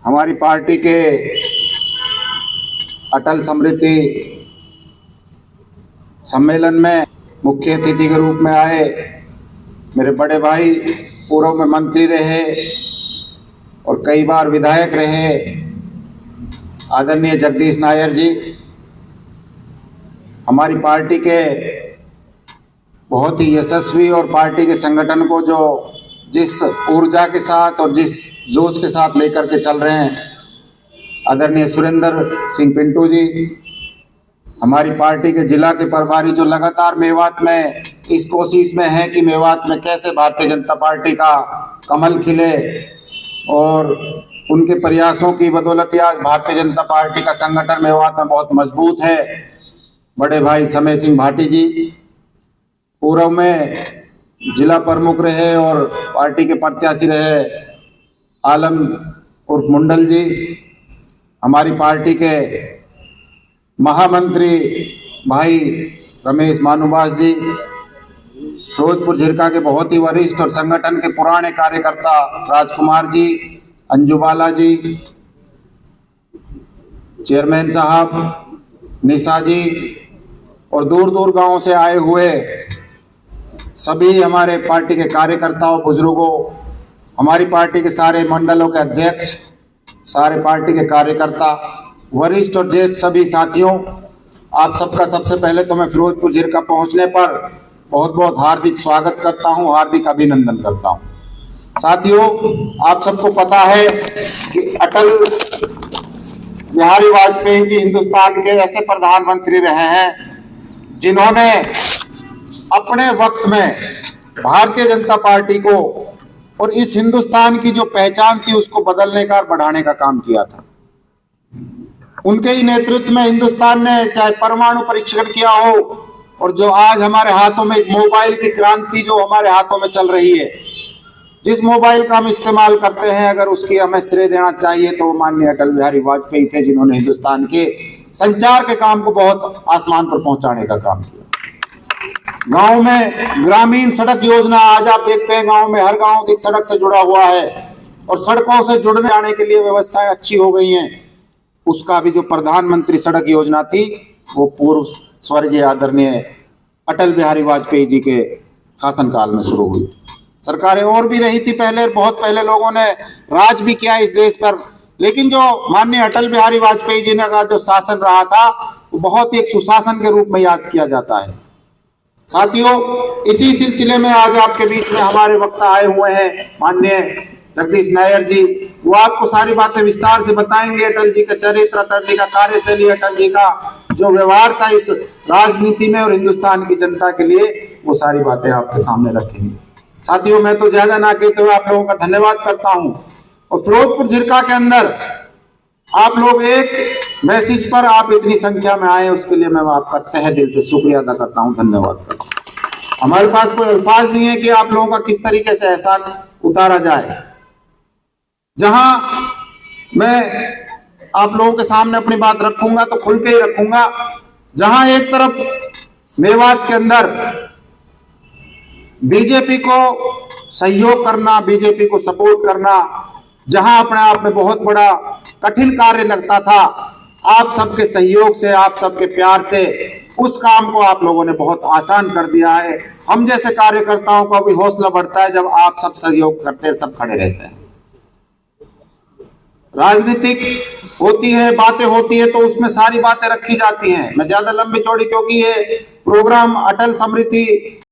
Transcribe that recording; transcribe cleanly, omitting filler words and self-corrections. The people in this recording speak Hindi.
हमारी पार्टी के अटल स्मृति सम्मेलन में मुख्य अतिथि के रूप में आए मेरे बड़े भाई, पूर्व में मंत्री रहे और कई बार विधायक रहे, आदरणीय जगदीश नायर जी, हमारी पार्टी के बहुत ही यशस्वी और पार्टी के संगठन को जो जिस ऊर्जा के साथ और जिस जोश के साथ लेकर के चल रहे हैं, आदरणीय सुरेंद्र सिंह पिंटू जी, हमारी पार्टी के जिला के प्रभारी जो लगातार मेवात में इस कोशिश में है कि मेवात में कैसे भारतीय जनता पार्टी का कमल खिले, और उनके प्रयासों की बदौलत आज भारतीय जनता पार्टी का संगठन मेवात में बहुत मजबूत है। बड़े भाई समय सिंह भाटी जी पूर्व में जिला प्रमुख रहे और पार्टी के प्रत्याशी रहे, आलम उर्फ मुंडल जी, हमारी पार्टी के महामंत्री भाई रमेश मानुबास जी, फिरोजपुर झिरका के बहुत ही वरिष्ठ और संगठन के पुराने कार्यकर्ता राजकुमार जी, अंजू बाला जी, चेयरमैन साहब निशा जी, और दूर दूर गांव से आए हुए सभी हमारे पार्टी के कार्यकर्ताओं, बुजुर्गों, हमारी पार्टी के सारे मंडलों के अध्यक्ष, सारे पार्टी के कार्यकर्ता, वरिष्ठ और ज्येष्ठ सभी साथियों, आप सबका सबसे पहले तो मैं फिरोजपुर झिरका पहुंचने पर बहुत बहुत हार्दिक स्वागत करता हूं, हार्दिक अभिनंदन करता हूं। साथियों, आप सबको पता है कि अटल बिहारी वाजपेयी जी हिंदुस्तान के ऐसे प्रधानमंत्री रहे हैं जिन्होंने अपने वक्त में भारतीय जनता पार्टी को और इस हिंदुस्तान की जो पहचान थी उसको बदलने का और बढ़ाने का काम किया था। उनके ही नेतृत्व में हिंदुस्तान ने चाहे परमाणु परीक्षण किया हो, और जो आज हमारे हाथों में मोबाइल की क्रांति जो हमारे हाथों में चल रही है, जिस मोबाइल का हम इस्तेमाल करते हैं, अगर उसकी हमें श्रेय देना चाहिए तो वो माननीय अटल बिहारी वाजपेयी थे, जिन्होंने हिंदुस्तान के संचार के काम को बहुत आसमान पर पहुंचाने का काम किया। गांव में ग्रामीण सड़क योजना, आज आप देखते हैं गांव में हर गांव एक सड़क से जुड़ा हुआ है, और सड़कों से जुड़ने आने के लिए व्यवस्थाएं अच्छी हो गई हैं। उसका भी जो प्रधानमंत्री सड़क योजना थी वो पूर्व स्वर्गीय आदरणीय अटल बिहारी वाजपेयी जी के शासनकाल में शुरू हुई थी। सरकारें और भी रही थी पहले, बहुत पहले लोगों ने राज भी किया इस देश पर, लेकिन जो माननीय अटल बिहारी वाजपेयी जी ने का जो शासन रहा था वो बहुत ही एक सुशासन के रूप में याद किया जाता है। साथियों, इसी सिलसिले में आज आपके बीच में हमारे वक्ता आए हुए हैं माननीय जगदीश नायर जी। वो आपको सारी बातें विस्तार से बताएंगे, अटल जी का चरित्र, अटल जी का कार्यशैली, अटल जी का जो व्यवहार था इस राजनीति में और हिंदुस्तान की जनता के लिए, वो सारी बातें आपके सामने रखेंगे। साथियों, मैं तो ज्यादा ना कहते हुए आप लोगों का धन्यवाद करता हूं, और फिरोजपुर झिरका के अंदर आप लोग एक मैसेज पर आप इतनी संख्या में आए, उसके लिए मैं आपका तहे दिल से शुक्रिया अदा करता हूं, धन्यवाद करता हूं। हमारे पास कोई अल्फाज नहीं है कि आप लोगों का किस तरीके से एहसान उतारा जाए। जहां मैं आप लोगों के सामने अपनी बात रखूंगा तो खुल के ही रखूंगा। जहां एक तरफ मेवात के अंदर बीजेपी को सहयोग करना, बीजेपी को सपोर्ट करना, जहां अपने आप में बहुत बड़ा कठिन कार्य लगता था, आप सबके सहयोग से, आप सबके प्यार से उस काम को आप लोगों ने बहुत आसान कर दिया है। हम जैसे कार्यकर्ताओं का भी हौसला बढ़ता है जब आप सब सहयोग करते हैं, सब खड़े रहते हैं। राजनीतिक होती है, बातें होती है, तो उसमें सारी बातें रखी जाती हैं। मैं ज्यादा लंबी चौड़ी, क्योंकि ये प्रोग्राम अटल स्मृति